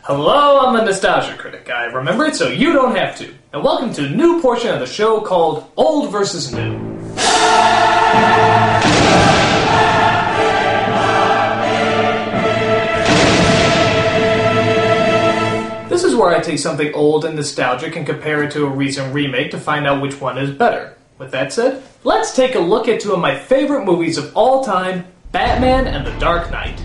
Hello, I'm the Nostalgia Critic. I remember it so you don't have to. And welcome to a new portion of the show called Old vs. New. This is where I take something old and nostalgic and compare it to a recent remake to find out which one is better. With that said, let's take a look at two of my favorite movies of all time, Batman and The Dark Knight.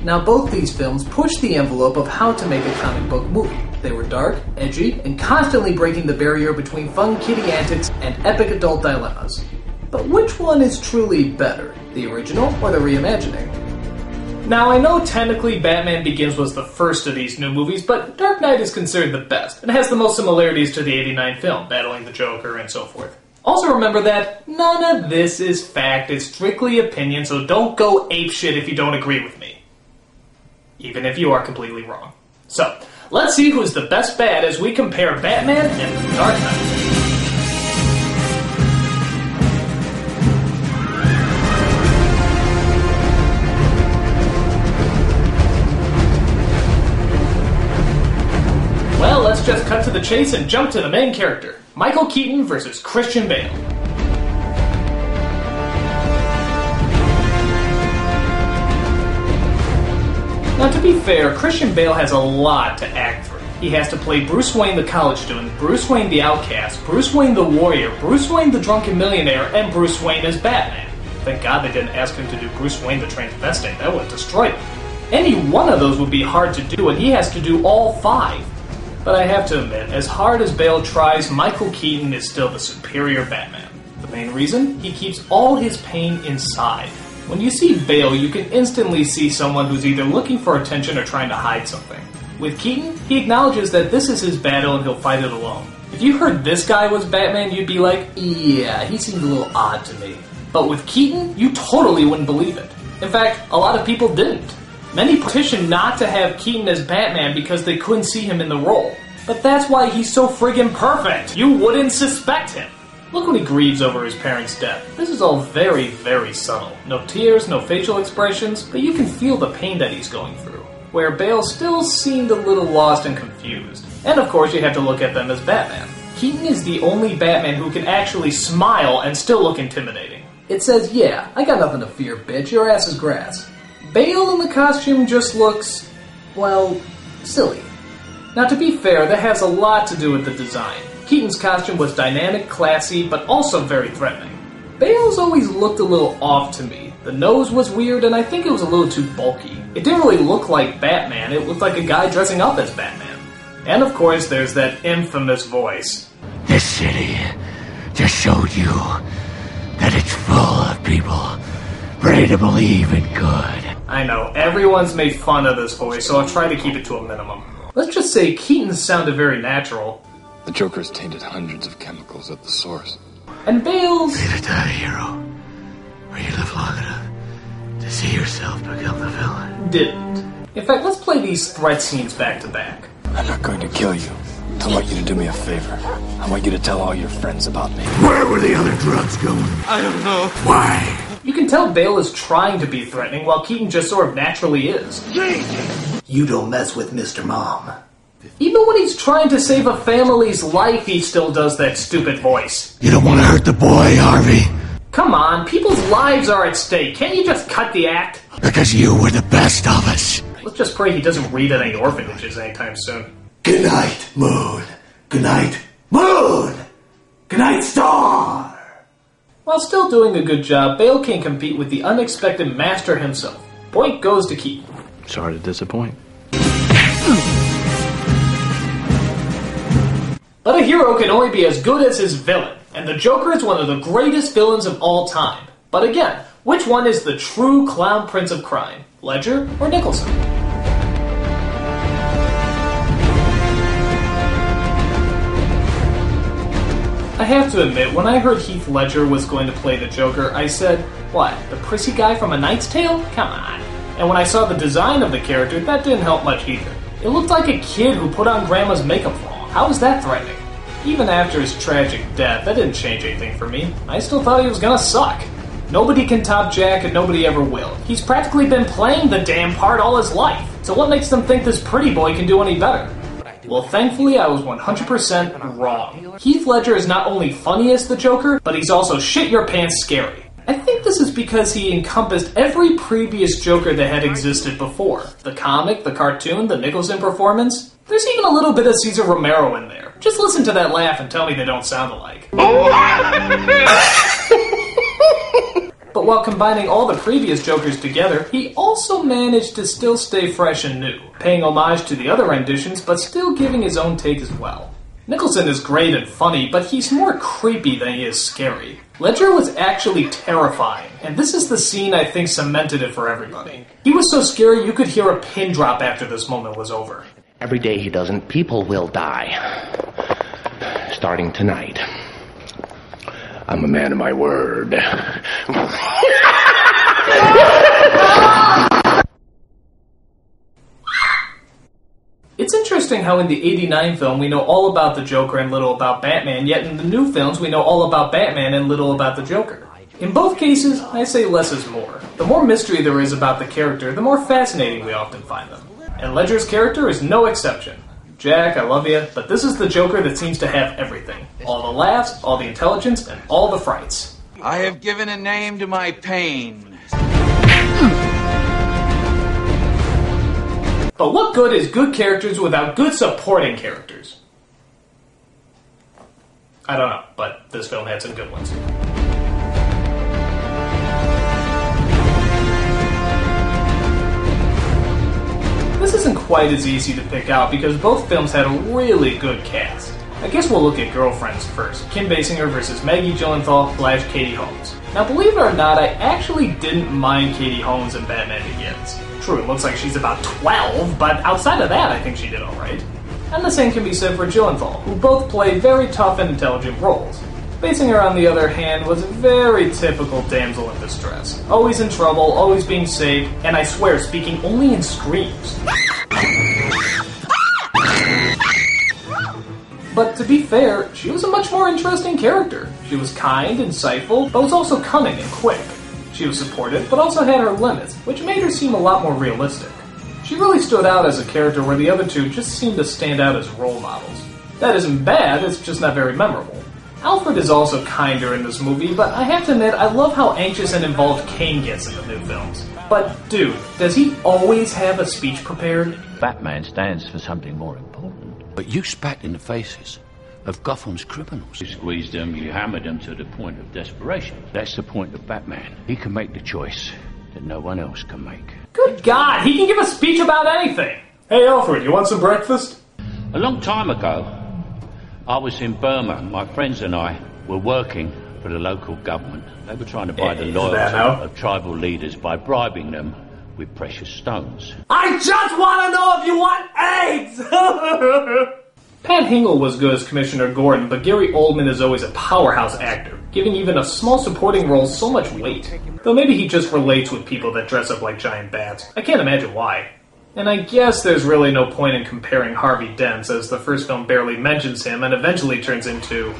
Now, both these films pushed the envelope of how to make a comic book movie. They were dark, edgy, and constantly breaking the barrier between fun kiddie antics and epic adult dilemmas. But which one is truly better, the original or the reimagining? Now, I know technically Batman Begins was the first of these new movies, but Dark Knight is considered the best, and has the most similarities to the '89 film, battling the Joker and so forth. Also remember that none of this is fact, it's strictly opinion, so don't go apeshit if you don't agree with me. Even if you are completely wrong. So, let's see who's the best bad as we compare Batman and The Dark Knight. Well, let's just cut to the chase and jump to the main character. Michael Keaton versus Christian Bale. Now, to be fair, Christian Bale has a lot to act through. He has to play Bruce Wayne the college student, Bruce Wayne the outcast, Bruce Wayne the warrior, Bruce Wayne the drunken millionaire, and Bruce Wayne as Batman. Thank God they didn't ask him to do Bruce Wayne the transvestite. That would have destroyed him. Any one of those would be hard to do, and he has to do all five. But I have to admit, as hard as Bale tries, Michael Keaton is still the superior Batman. The main reason? He keeps all his pain inside. When you see Bale, you can instantly see someone who's either looking for attention or trying to hide something. With Keaton, he acknowledges that this is his battle and he'll fight it alone. If you heard this guy was Batman, you'd be like, yeah, he seemed a little odd to me. But with Keaton, you totally wouldn't believe it. In fact, a lot of people didn't. Many petitioned not to have Keaton as Batman because they couldn't see him in the role. But that's why he's so friggin' perfect! You wouldn't suspect him! Look when he grieves over his parents' death. This is all very, very subtle. No tears, no facial expressions, but you can feel the pain that he's going through. Where Bale still seemed a little lost and confused. And of course you have to look at them as Batman. Keaton is the only Batman who can actually smile and still look intimidating. It says, yeah, I got nothing to fear, bitch, your ass is grass. Bale in the costume just looks, well, silly. Now to be fair, that has a lot to do with the design. Keaton's costume was dynamic, classy, but also very threatening. Bale's always looked a little off to me. The nose was weird, and I think it was a little too bulky. It didn't really look like Batman, it looked like a guy dressing up as Batman. And of course, there's that infamous voice. This city just showed you that it's full of people ready to believe in good. I know, everyone's made fun of this voice, so I'll try to keep it to a minimum. Let's just say Keaton sounded very natural. The Joker's tainted hundreds of chemicals at the source. And Bale's... Way to die, hero. Where you live long enough to see yourself become the villain. didn't. In fact, let's play these threat scenes back to back. I'm not going to kill you. I want you to do me a favor. I want you to tell all your friends about me. Where were the other drugs going? I don't know. Why? You can tell Bale is trying to be threatening while Keaton just sort of naturally is. You don't mess with Mr. Mom. Even when he's trying to save a family's life, he still does that stupid voice. You don't want to hurt the boy, Harvey. Come on, people's lives are at stake. Can't you just cut the act? Because you were the best of us. Let's just pray he doesn't read at any orphanages anytime soon. Good night, Moon. Good night, Moon. Good night, Star. While still doing a good job, Bale can compete with the unexpected master himself. Point goes to Keaton. Sorry to disappoint. But a hero can only be as good as his villain, and the Joker is one of the greatest villains of all time. But again, which one is the true clown prince of crime? Ledger or Nicholson? I have to admit, when I heard Heath Ledger was going to play the Joker, I said, what, the prissy guy from A Knight's Tale? Come on. And when I saw the design of the character, that didn't help much either. It looked like a kid who put on grandma's makeup wrong. How is that threatening? Even after his tragic death, that didn't change anything for me. I still thought he was gonna suck. Nobody can top Jack and nobody ever will. He's practically been playing the damn part all his life. So what makes them think this pretty boy can do any better? Well, thankfully, I was 100% wrong. Heath Ledger is not only funny as the Joker, but he's also shit-your-pants scary. I think this is because he encompassed every previous Joker that had existed before. The comic, the cartoon, the Nicholson performance. There's even a little bit of Cesar Romero in there. Just listen to that laugh and tell me they don't sound alike. But while combining all the previous Jokers together, he also managed to still stay fresh and new, paying homage to the other renditions, but still giving his own take as well. Nicholson is great and funny, but he's more creepy than he is scary. Ledger was actually terrifying, and this is the scene I think cemented it for everybody. He was so scary you could hear a pin drop after this moment was over. Every day he doesn't, people will die. Starting tonight. I'm a man of my word. It's interesting how in the '89 film we know all about the Joker and little about Batman, yet in the new films we know all about Batman and little about the Joker. In both cases, I say less is more. The more mystery there is about the character, the more fascinating we often find them. And Ledger's character is no exception. Jack, I love you, but this is the Joker that seems to have everything. All the laughs, all the intelligence, and all the frights. I have given a name to my pain. But what good is good characters without good supporting characters? I don't know, but this film had some good ones. This isn't quite as easy to pick out because both films had a really good cast. I guess we'll look at girlfriends first. Kim Basinger versus Maggie Gyllenhaal / Katie Holmes. Now believe it or not, I actually didn't mind Katie Holmes in Batman Begins. True, it looks like she's about 12, but outside of that I think she did alright. And the same can be said for Gyllenhaal, who both play very tough and intelligent roles. Basinger, on the other hand, was a very typical damsel in distress. Always in trouble, always being saved, and I swear, speaking only in screams. But to be fair, she was a much more interesting character. She was kind, insightful, but was also cunning and quick. She was supportive, but also had her limits, which made her seem a lot more realistic. She really stood out as a character where the other two just seemed to stand out as role models. That isn't bad, it's just not very memorable. Alfred is also kinder in this movie, but I have to admit, I love how anxious and involved Kane gets in the new films. But, dude, does he always have a speech prepared? Batman stands for something more important. But you spat in the faces of Gotham's criminals. You squeezed them, you hammered them to the point of desperation. That's the point of Batman. He can make the choice that no one else can make. Good God, he can give a speech about anything! Hey Alfred, you want some breakfast? A long time ago, I was in Burma. My friends and I were working for the local government. They were trying to buy the loyalty of tribal leaders by bribing them with precious stones. I just want to know if you want AIDS! Pat Hingle was good as Commissioner Gordon, but Gary Oldman is always a powerhouse actor, giving even a small supporting role so much weight. Though maybe he just relates with people that dress up like giant bats. I can't imagine why. And I guess there's really no point in comparing Harvey Dent, as the first film barely mentions him and eventually turns into...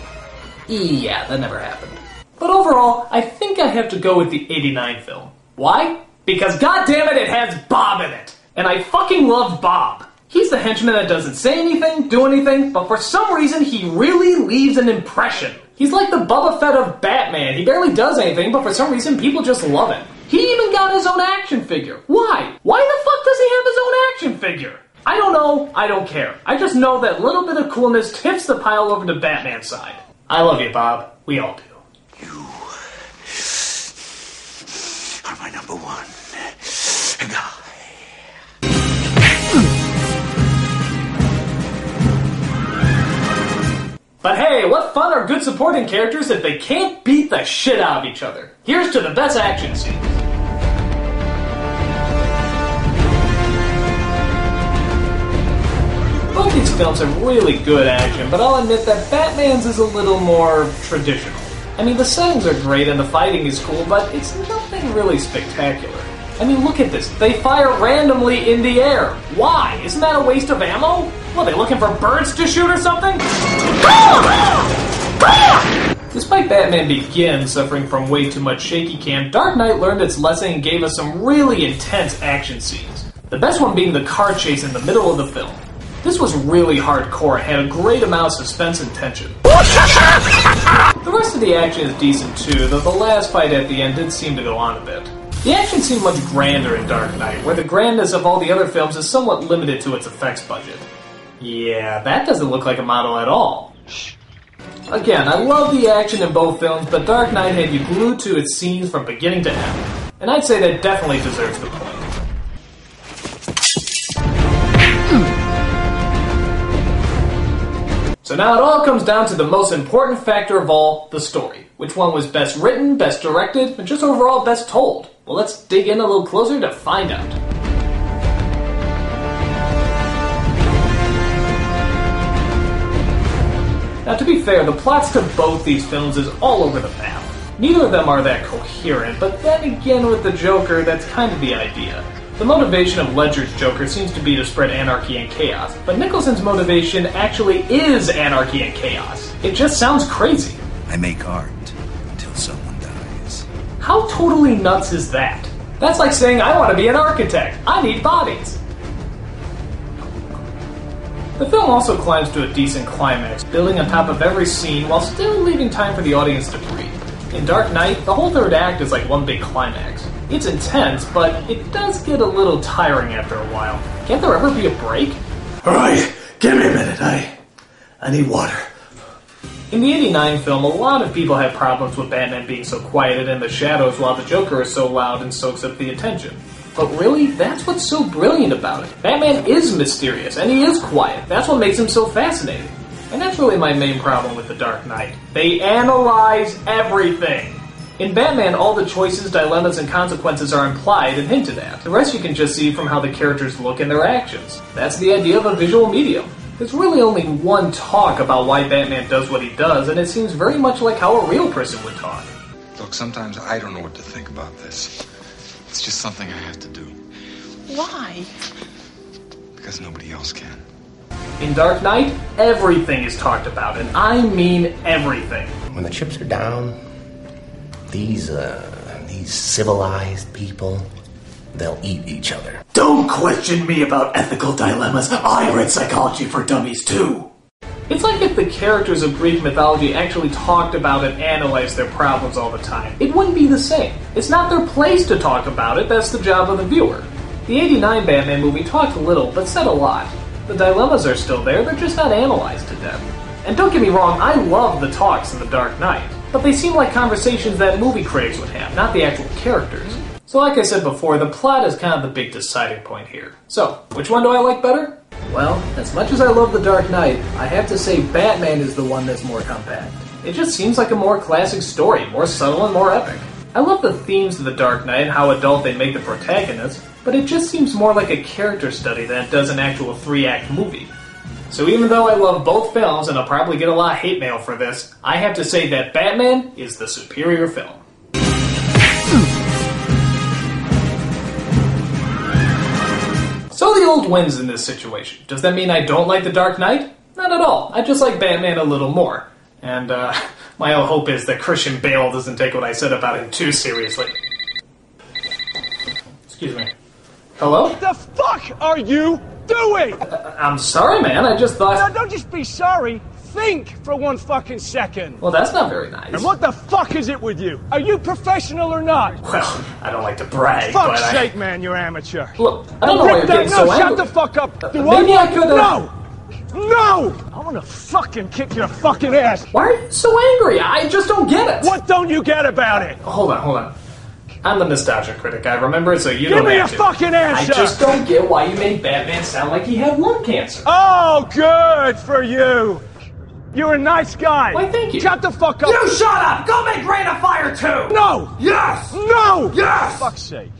Yeah, that never happened. But overall, I think I have to go with the '89 film. Why? Because goddammit, it has Bob in it! And I fucking love Bob! He's the henchman that doesn't say anything, do anything, but for some reason he really leaves an impression. He's like the Boba Fett of Batman. He barely does anything, but for some reason people just love him. He even got his own action figure. Why? Why the fuck does he have his own action figure? I don't know, I don't care. I just know that little bit of coolness tips the pile over to Batman's side. I love you, Bob. We all do. You are my number one guy. But hey, what fun are good supporting characters if they can't beat the shit out of each other? Here's to the best action scenes. Both these films have really good action, but I'll admit that Batman's is a little more traditional. I mean, the settings are great and the fighting is cool, but it's nothing really spectacular. I mean, look at this. They fire randomly in the air. Why? Isn't that a waste of ammo? What, are they looking for birds to shoot or something? Despite Batman Begins suffering from way too much shaky cam, Dark Knight learned its lesson and gave us some really intense action scenes. The best one being the car chase in the middle of the film. This was really hardcore and had a great amount of suspense and tension. The rest of the action is decent too, though the last fight at the end did seem to go on a bit. The action seemed much grander in Dark Knight, where the grandness of all the other films is somewhat limited to its effects budget. Yeah, that doesn't look like a model at all. Again, I love the action in both films, but Dark Knight had you glued to its scenes from beginning to end. And I'd say that definitely deserves the point. So now it all comes down to the most important factor of all, the story. Which one was best written, best directed, and just overall best told? Well, let's dig in a little closer to find out. Now, to be fair, the plots to both these films is all over the map. Neither of them are that coherent, but then again with the Joker, that's kind of the idea. The motivation of Ledger's Joker seems to be to spread anarchy and chaos, but Nicholson's motivation actually is anarchy and chaos. It just sounds crazy. I make art until someone dies. How totally nuts is that? That's like saying I want to be an architect. I need bodies. The film also climbs to a decent climax, building on top of every scene while still leaving time for the audience to breathe. In Dark Knight, the whole third act is like one big climax. It's intense, but it does get a little tiring after a while. Can't there ever be a break? Alright, give me a minute. I need water. In the '89 film, a lot of people had problems with Batman being so quiet in the shadows while the Joker is so loud and soaks up the attention. But really, that's what's so brilliant about it. Batman is mysterious, and he is quiet. That's what makes him so fascinating. And that's really my main problem with The Dark Knight. They analyze everything. In Batman, all the choices, dilemmas, and consequences are implied and hinted at. The rest you can just see from how the characters look and their actions. That's the idea of a visual medium. There's really only one talk about why Batman does what he does, and it seems very much like how a real person would talk. Look, sometimes I don't know what to think about this. It's just something I have to do. Why? Because nobody else can. In Dark Knight, everything is talked about, and I mean everything. When the chips are down, these civilized people, they'll eat each other. Don't question me about ethical dilemmas. I read Psychology for Dummies too. It's like if the characters of Greek mythology actually talked about and analyzed their problems all the time. It wouldn't be the same. It's not their place to talk about it, that's the job of the viewer. The '89 Batman movie talked a little, but said a lot. The dilemmas are still there, they're just not analyzed to death. And don't get me wrong, I love the talks in The Dark Knight, but they seem like conversations that movie critics would have, not the actual characters. So like I said before, the plot is kind of the big deciding point here. So, which one do I like better? Well, as much as I love The Dark Knight, I have to say Batman is the one that's more compact. It just seems like a more classic story, more subtle and more epic. I love the themes of The Dark Knight and how adult they make the protagonist, but it just seems more like a character study than it does an actual 3-act movie. So even though I love both films, and I'll probably get a lot of hate mail for this, I have to say that Batman is the superior film. So the old wins in this situation. Does that mean I don't like The Dark Knight? Not at all. I just like Batman a little more. And my whole hope is that Christian Bale doesn't take what I said about him too seriously. Excuse me. Hello? What the fuck are you doing? I'm sorry, man. I just thought... No, don't just be sorry. Think for one fucking second. Well, that's not very nice. And what the fuck is it with you? Are you professional or not? Well, I don't like to brag, Fuck's but sake, man, you're amateur. Look, I don't know why you're getting so angry. Shut the fuck up. Maybe I could have... No! I want to fucking kick your fucking ass. Why are you so angry? I just don't get it. What don't you get about it? Hold on. I'm the nostalgia critic, I remember it, so you don't have to. Give me a fucking answer! I just don't get why you made Batman sound like he had lung cancer. Oh, good for you. You're a nice guy. Why, thank you. Shut the fuck up. You shut up! Go make Rain of Fire too! No! Yes! No! Yes! For fuck's sake.